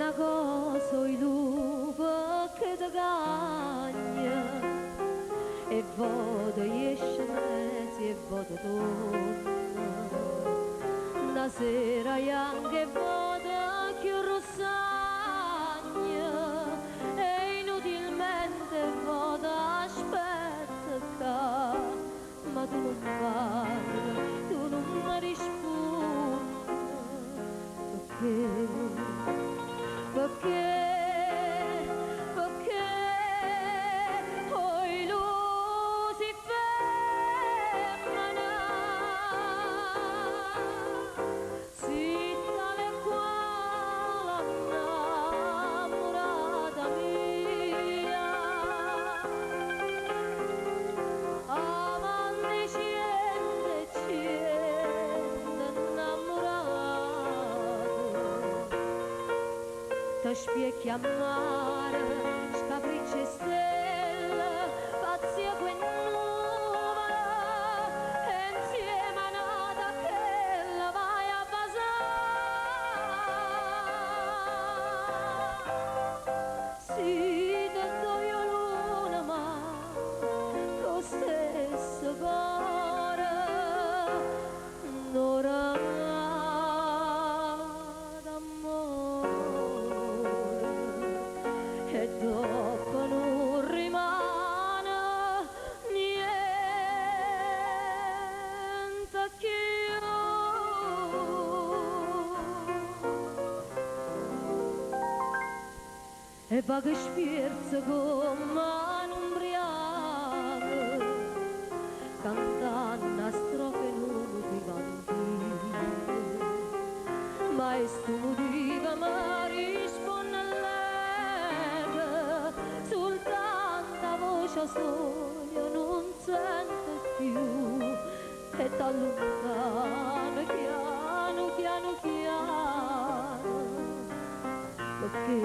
una cosa il lupo che ti cagna e vado esce mezzi e vado torna una sera anche vado più rossagna e inutilmente vado aspetta ma tu non parli tu non mi rispondi perché poi lui si ferma si tale quale innamorata mia amanti ciente innamorato ti spieghi a mare, scapricci stelle, pazzi a quel nuvolo, e insieme a nata che la vai a basare. Sì, ti do io luna, ma lo stesso cuore, non e dopo non rimane niente più. E va che spierza come un ubriaco cantando a strofe non ti vanti ma è sto motivo mi risponde soltanto voce sola non sento più e t'allontano piano piano piano perché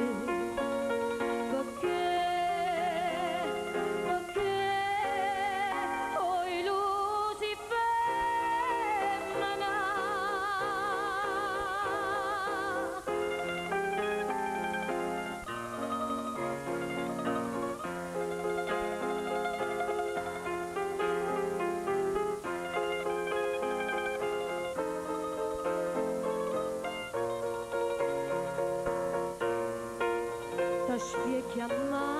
poi lui si ferma ti spieghi a mare